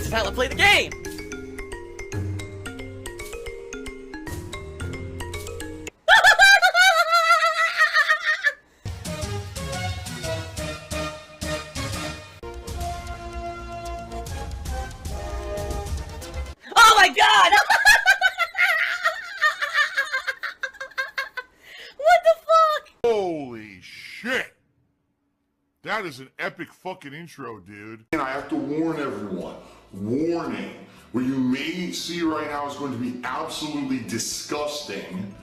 is how I play the game! Oh my god! What the fuck? Holy shit! That is an epic fucking intro, dude. And I have to warn everyone. Warning. What you may see right now is going to be absolutely disgusting.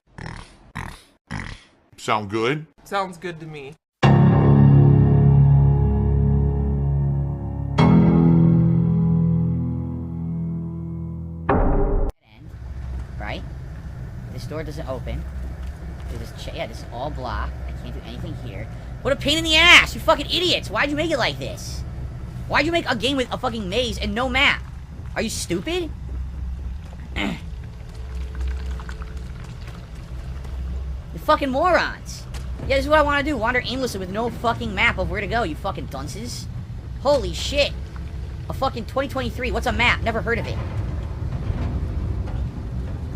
Sound good? Sounds good to me. Right? This door doesn't open. Yeah, this is all blocked. I can't do anything here. What a pain in the ass! You fucking idiots! Why'd you make it like this? Why'd you make a game with a fucking maze and no map? Are you stupid? You fucking morons! Yeah, this is what I want to do. Wander aimlessly with no fucking map of where to go, you fucking dunces. Holy shit! A fucking 2023. What's a map? Never heard of it.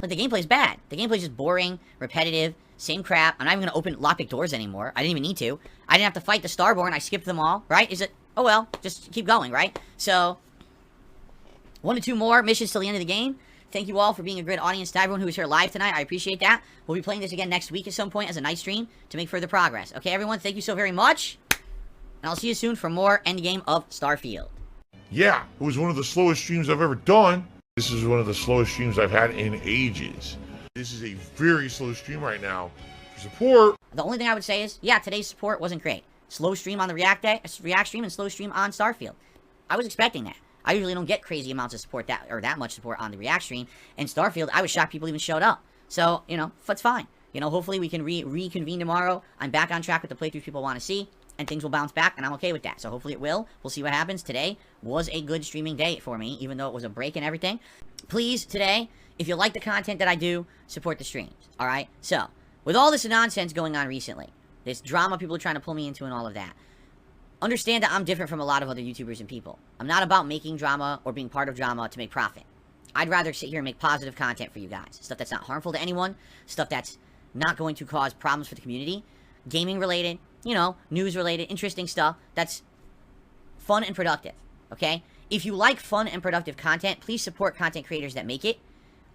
Like, the gameplay's bad. The gameplay's just boring, repetitive, same crap. I'm not even gonna open lockpick doors anymore. I didn't even need to. I didn't have to fight the Starborn. I skipped them all, right? Is it... Oh well, just keep going, right? So, 1 to 2 more missions till the end of the game. Thank you all for being a great audience to everyone who was here live tonight. I appreciate that. We'll be playing this again next week at some point as a night stream to make further progress. Okay, everyone? Thank you so very much. And I'll see you soon for more endgame of Starfield. Yeah, it was one of the slowest streams I've ever done. This is one of the slowest streams I've had in ages. This is a very slow stream right now. For support. The only thing I would say is, yeah, today's support wasn't great. Slow stream on the React stream and slow stream on Starfield. I was expecting that. I usually don't get crazy amounts of support that much support on the React stream. And Starfield, I was shocked people even showed up. So, you know, that's fine. You know, hopefully we can reconvene tomorrow. I'm back on track with the playthroughs people want to see. And things will bounce back, and I'm okay with that. So hopefully it will. We'll see what happens. Today was a good streaming day for me, even though it was a break and everything. Please, today, if you like the content that I do, support the streams. Alright? So, with all this nonsense going on recently, this drama people are trying to pull me into and all of that, understand that I'm different from a lot of other YouTubers and people. I'm not about making drama or being part of drama to make profit. I'd rather sit here and make positive content for you guys. Stuff that's not harmful to anyone. Stuff that's not going to cause problems for the community. Gaming related. You know, news related, interesting stuff that's fun and productive, okay? If you like fun and productive content, please support content creators that make it,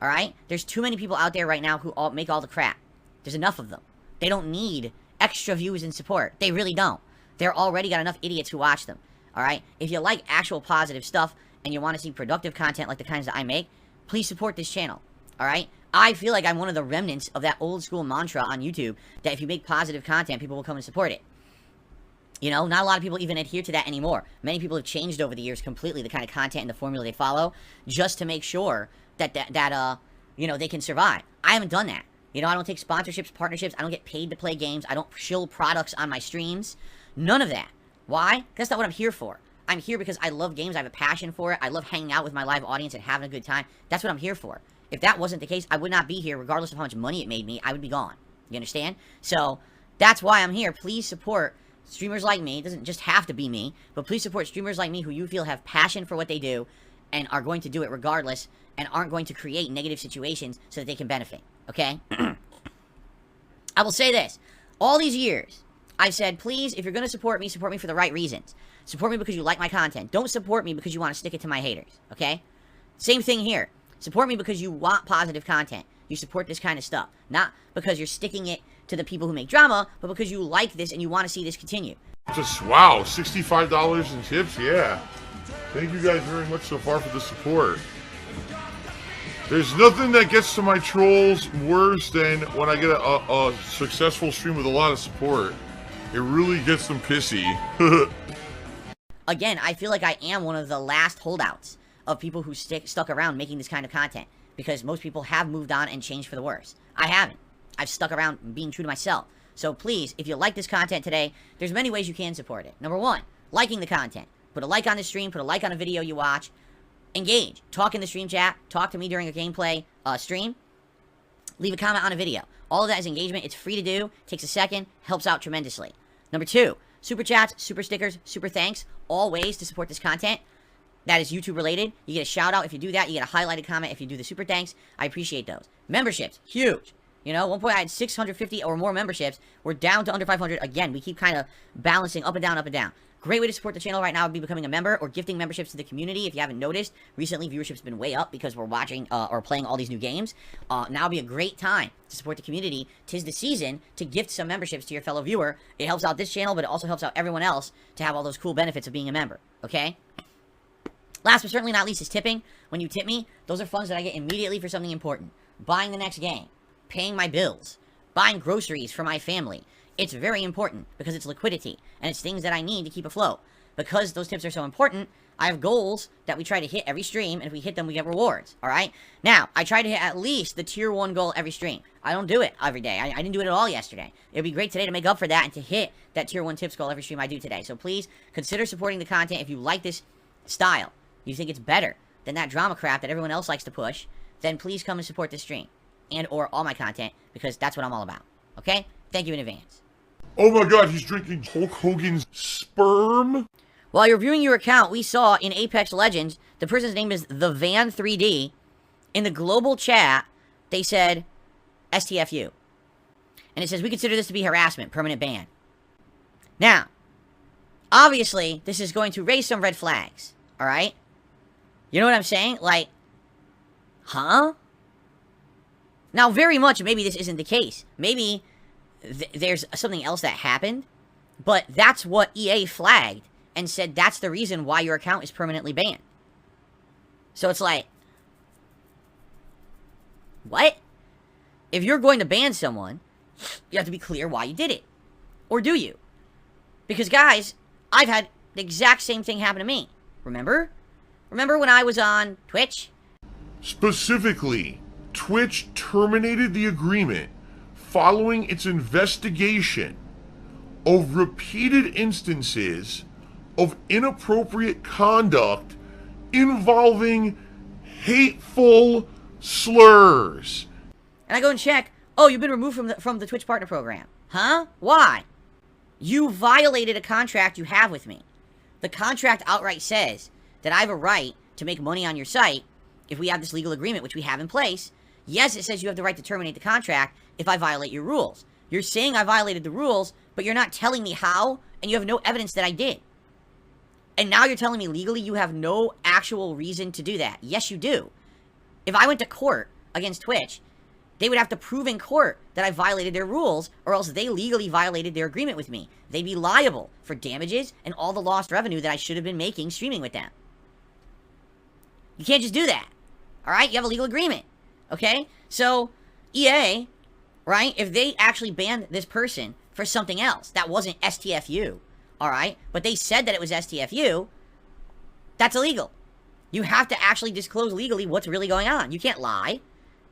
alright? There's too many people out there right now who make all the crap. There's enough of them. They don't need extra views and support. They really don't. They're already got enough idiots who watch them, alright? If you like actual positive stuff and you want to see productive content like the kinds that I make, please support this channel, alright? I feel like I'm one of the remnants of that old school mantra on YouTube that if you make positive content, people will come and support it. You know, not a lot of people even adhere to that anymore. Many people have changed over the years completely the kind of content and the formula they follow just to make sure that you know, they can survive. I haven't done that. You know, I don't take sponsorships, partnerships. I don't get paid to play games. I don't shill products on my streams. None of that. Why? That's not what I'm here for. I'm here because I love games. I have a passion for it. I love hanging out with my live audience and having a good time. That's what I'm here for. If that wasn't the case, I would not be here regardless of how much money it made me. I would be gone. You understand? So, that's why I'm here. Please support streamers like me. It doesn't just have to be me, but please support streamers like me who you feel have passion for what they do and are going to do it regardless and aren't going to create negative situations so that they can benefit. Okay? I will say this. All these years, I've said, please, if you're going to support me for the right reasons. Support me because you like my content. Don't support me because you want to stick it to my haters. Okay? Same thing here. Support me because you want positive content. You support this kind of stuff. Not because you're sticking it to the people who make drama, but because you like this and you want to see this continue. Just, wow, $65 in tips, yeah. Thank you guys very much so far for the support. There's nothing that gets to my trolls worse than when I get a successful stream with a lot of support. It really gets them pissy. Again, I feel like I am one of the last holdouts of people who stuck around making this kind of content. Because most people have moved on and changed for the worse. I haven't. I've stuck around being true to myself. So please, if you like this content today, there's many ways you can support it. Number 1, liking the content. Put a like on the stream, put a like on a video you watch. Engage. Talk in the stream chat. Talk to me during a gameplay stream. Leave a comment on a video. All of that is engagement. It's free to do. Takes a second. Helps out tremendously. Number 2, super chats, super stickers, super thanks. All ways to support this content. that is YouTube related, you get a shout out if you do that. You get a highlighted comment if you do the super thanks. I appreciate those. Memberships, huge. You know, one point I had 650 or more memberships. We're down to under 500. Again, we keep kind of balancing up and down, up and down. Great way to support the channel right now would be becoming a member or gifting memberships to the community. If you haven't noticed, recently viewership's been way up because we're watching or playing all these new games. Now would be a great time to support the community. 'Tis the season to gift some memberships to your fellow viewer. It helps out this channel, but it also helps out everyone else to have all those cool benefits of being a member. Okay? Last but certainly not least is tipping. When you tip me, those are funds that I get immediately for something important. Buying the next game, paying my bills, buying groceries for my family. It's very important because it's liquidity and it's things that I need to keep afloat. Because those tips are so important, I have goals that we try to hit every stream, and if we hit them, we get rewards, alright? Now, I try to hit at least the tier 1 goal every stream. I don't do it every day. I didn't do it at all yesterday. It would be great today to make up for that and to hit that tier 1 tips goal every stream I do today. So please, consider supporting the content if you like this style. You think it's better than that drama crap that everyone else likes to push, then please come and support this stream. And or all my content, because that's what I'm all about. Okay? Thank you in advance. Oh my god, he's drinking Hulk Hogan's sperm? While you're viewing your account, we saw in Apex Legends, the person's name is The Van 3D. In the global chat, they said STFU. And it says, we consider this to be harassment, permanent ban. Now, obviously, this is going to raise some red flags. Alright? You know what I'm saying? Like, huh? Now, very much, maybe this isn't the case. Maybe there's something else that happened, but that's what EA flagged and said that's the reason why your account is permanently banned. So it's like, what? If you're going to ban someone, you have to be clear why you did it. Or do you? Because, guys, I've had the exact same thing happen to me. Remember? Remember when I was on Twitch? Specifically, Twitch terminated the agreement following its investigation of repeated instances of inappropriate conduct involving hateful slurs. And I go and check, oh, you've been removed from the Twitch Partner Program. Huh? Why? You violated a contract you have with me. The contract outright says that I have a right to make money on your site if we have this legal agreement, which we have in place. Yes, it says you have the right to terminate the contract if I violate your rules. You're saying I violated the rules, but you're not telling me how, and you have no evidence that I did. And now you're telling me legally you have no actual reason to do that. Yes, you do. If I went to court against Twitch, they would have to prove in court that I violated their rules, or else they legally violated their agreement with me. They'd be liable for damages and all the lost revenue that I should have been making streaming with them. You can't just do that. Alright? You have a legal agreement. Okay? So, EA, right, if they actually banned this person for something else that wasn't STFU, alright, but they said that it was STFU, that's illegal. You have to actually disclose legally what's really going on. You can't lie.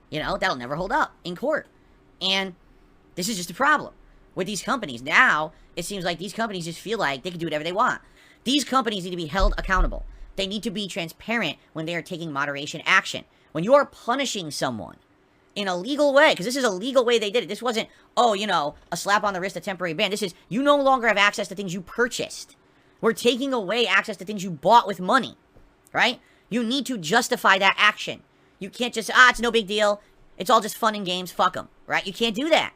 You know, that'll never hold up in court. And this is just a problem with these companies. Now, it seems like these companies just feel like they can do whatever they want. These companies need to be held accountable. They need to be transparent when they are taking moderation action. When you are punishing someone in a legal way, because this is a legal way they did it. This wasn't, oh, you know, a slap on the wrist, a temporary ban. This is, you no longer have access to things you purchased. We're taking away access to things you bought with money, right? You need to justify that action. You can't just, it's no big deal. It's all just fun and games. Fuck them, right? You can't do that.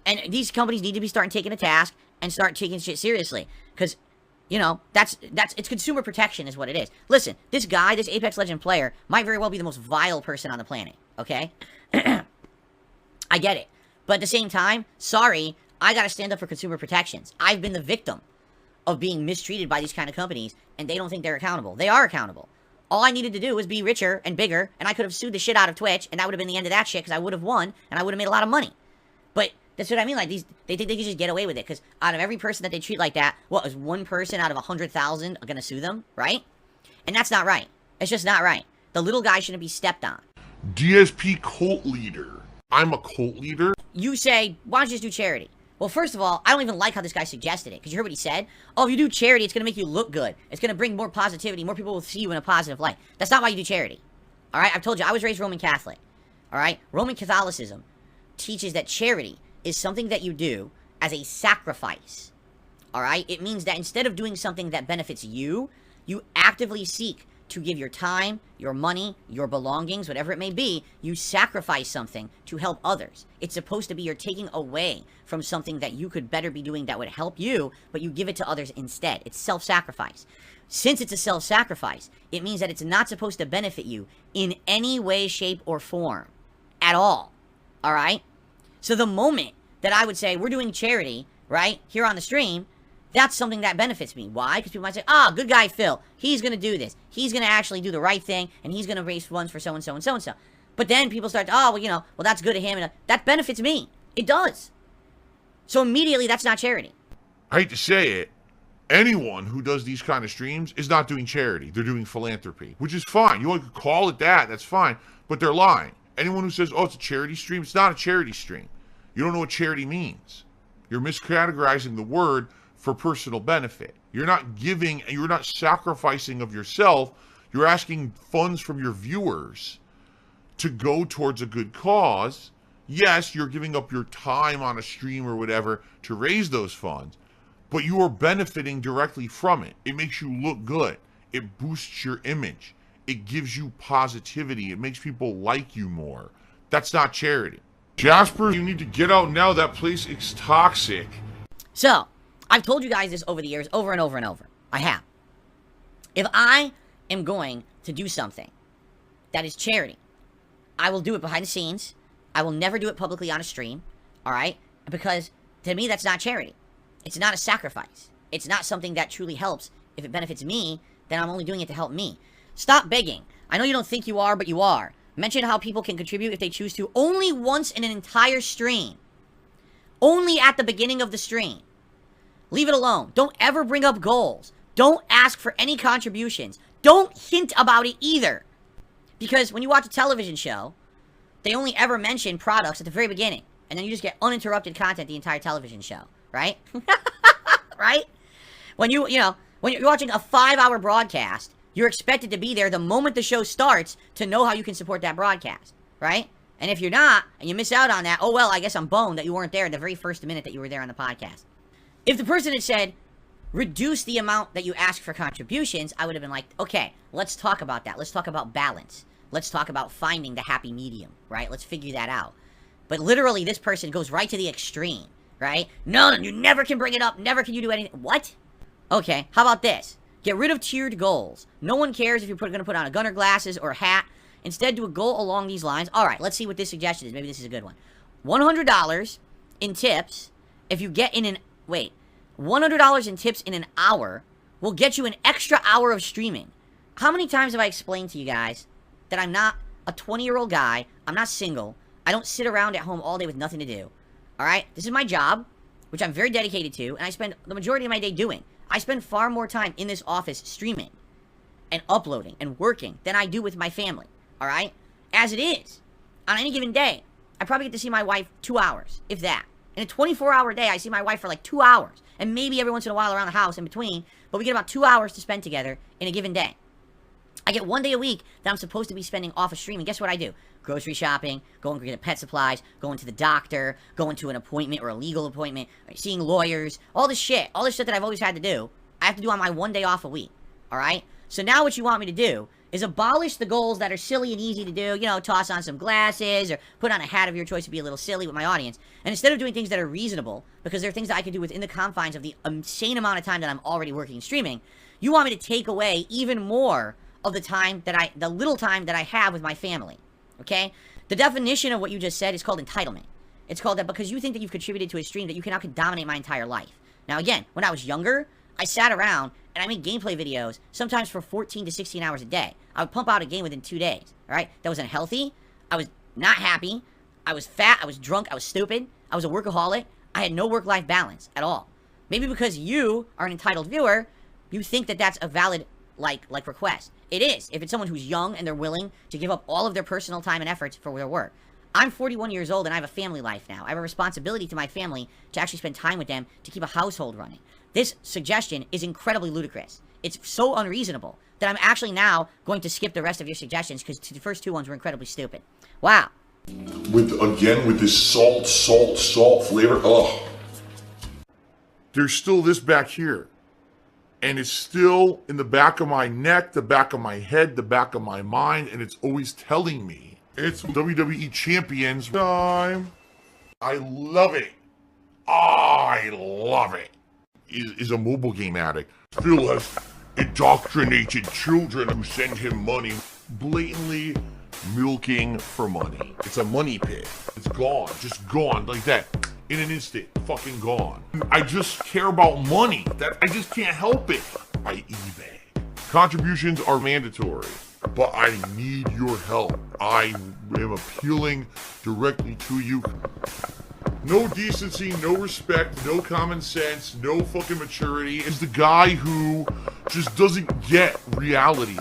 And these companies need to be starting taking a task and start taking shit seriously. Because, you know, it's consumer protection is what it is. Listen, this guy, this Apex Legend player, might very well be the most vile person on the planet, okay? I get it. But at the same time, sorry, I gotta stand up for consumer protections. I've been the victim of being mistreated by these kind of companies, and they don't think they're accountable. They are accountable. All I needed to do was be richer and bigger, and I could have sued the shit out of Twitch, and that would have been the end of that shit, because I would have won, and I would have made a lot of money. But that's what I mean, like, they think they can just get away with it, because out of every person that they treat like that, what, is one person out of 100,000 gonna sue them, right? And that's not right. It's just not right. The little guy shouldn't be stepped on. DSP cult leader. I'm a cult leader? You say, why don't you just do charity? Well, first of all, I don't even like how this guy suggested it, because you heard what he said? Oh, if you do charity, it's going to make you look good. It's going to bring more positivity. More people will see you in a positive light. That's not why you do charity. Alright? I've told you, I was raised Roman Catholic. Alright? Roman Catholicism teaches that charity is something that you do as a sacrifice. Alright? It means that instead of doing something that benefits you, You actively seek to give your time, your money, your belongings, whatever it may be. You sacrifice something to help others. It's supposed to be you're taking away from something that you could better be doing that would help you, but you give it to others instead. It's self-sacrifice. Since it's a self-sacrifice, it means that it's not supposed to benefit you in any way, shape, or form at all. All right? So the moment that I would say we're doing charity, right, here on the stream, that's something that benefits me. Why? Because people might say, good guy Phil, he's going to do this. He's going to actually do the right thing, and he's going to raise funds for so-and-so and so-and-so. But then people start, well, that's good of him, and that benefits me. It does. So immediately, that's not charity. I hate to say it, anyone who does these kind of streams is not doing charity. They're doing philanthropy, which is fine. You want to call it that, that's fine. But they're lying. Anyone who says, it's a charity stream, it's not a charity stream. You don't know what charity means. You're miscategorizing the word for personal benefit. You're not giving, you're not sacrificing of yourself. You're asking funds from your viewers to go towards a good cause. Yes, you're giving up your time on a stream or whatever to raise those funds, but you are benefiting directly from it. It makes you look good. It boosts your image. It gives you positivity. It makes people like you more. That's not charity. Jasper, you need to get out now. That place is toxic. So, I've told you guys this over the years, over and over and over. I have. If I am going to do something that is charity, I will do it behind the scenes. I will never do it publicly on a stream, all right? Because to me, that's not charity. It's not a sacrifice. It's not something that truly helps. If it benefits me, then I'm only doing it to help me. Stop begging. I know you don't think you are, but you are. Mention how people can contribute if they choose to only once in an entire stream. Only at the beginning of the stream. Leave it alone. Don't ever bring up goals. Don't ask for any contributions. Don't hint about it either. Because when you watch a television show, they only ever mention products at the very beginning. And then you just get uninterrupted content the entire television show. Right? Right? When you're watching a 5-hour broadcast, you're expected to be there the moment the show starts to know how you can support that broadcast. Right? And if you're not, and you miss out on that, I guess I'm boned that you weren't there in the very first minute that you were there on the podcast. If the person had said, reduce the amount that you ask for contributions, I would have been like, okay, let's talk about that. Let's talk about balance. Let's talk about finding the happy medium, right? Let's figure that out. But literally, this person goes right to the extreme, right? No, you never can bring it up. Never can you do anything. What? Okay, how about this? Get rid of tiered goals. No one cares if you're going to put on a gunner glasses or a hat. Instead, do a goal along these lines. All right, let's see what this suggestion is. Maybe this is a good one. $100 in tips if you get in an... Wait, $100 in tips in an hour will get you an extra hour of streaming. How many times have I explained to you guys that I'm not a 20-year-old guy, I'm not single, I don't sit around at home all day with nothing to do. Alright? This is my job, which I'm very dedicated to, and I spend the majority of my day doing. I spend far more time in this office streaming and uploading and working than I do with my family. Alright? As it is, on any given day, I probably get to see my wife 2 hours, if that. In a 24-hour day, I see my wife for like 2 hours. And maybe every once in a while around the house in between. But we get about 2 hours to spend together in a given day. I get 1 day a week that I'm supposed to be spending off a stream. And guess what I do? Grocery shopping, going to get pet supplies, going to the doctor, going to an appointment or a legal appointment, seeing lawyers, all this shit that I've always had to do, I have to do on my 1 day off a week. Alright? So now what you want me to do is abolish the goals that are silly and easy to do, toss on some glasses or put on a hat of your choice to be a little silly with my audience. And instead of doing things that are reasonable, because they're things that I can do within the confines of the insane amount of time that I'm already working and streaming, you want me to take away even more of the little time that I have with my family. Okay? The definition of what you just said is called entitlement. It's called that because you think that you've contributed to a stream that you can now dominate my entire life. Now again, when I was younger, I sat around and I made gameplay videos, sometimes for 14 to 16 hours a day. I would pump out a game within 2 days, alright? That was unhealthy. I was not happy. I was fat. I was drunk. I was stupid. I was a workaholic. I had no work-life balance at all. Maybe because you are an entitled viewer, you think that that's a valid, like request. It is, if it's someone who's young and they're willing to give up all of their personal time and efforts for their work. I'm 41 years old and I have a family life now. I have a responsibility to my family to actually spend time with them to keep a household running. This suggestion is incredibly ludicrous. It's so unreasonable that I'm actually now going to skip the rest of your suggestions because the first two ones were incredibly stupid. Wow. With this salt flavor. Ugh. There's still this back here. And it's still in the back of my neck, the back of my head, the back of my mind, and it's always telling me it's WWE Champions time. I love it. I love it. Is a mobile game addict. Still has indoctrinated children who send him money. Blatantly milking for money. It's a money pit. It's gone. Just gone like that. In an instant. Fucking gone. I just care about money. I just can't help it. I eBay. Contributions are mandatory, but I need your help. I am appealing directly to you. No decency, no respect, no common sense, no fucking maturity. Is the guy who just doesn't get reality.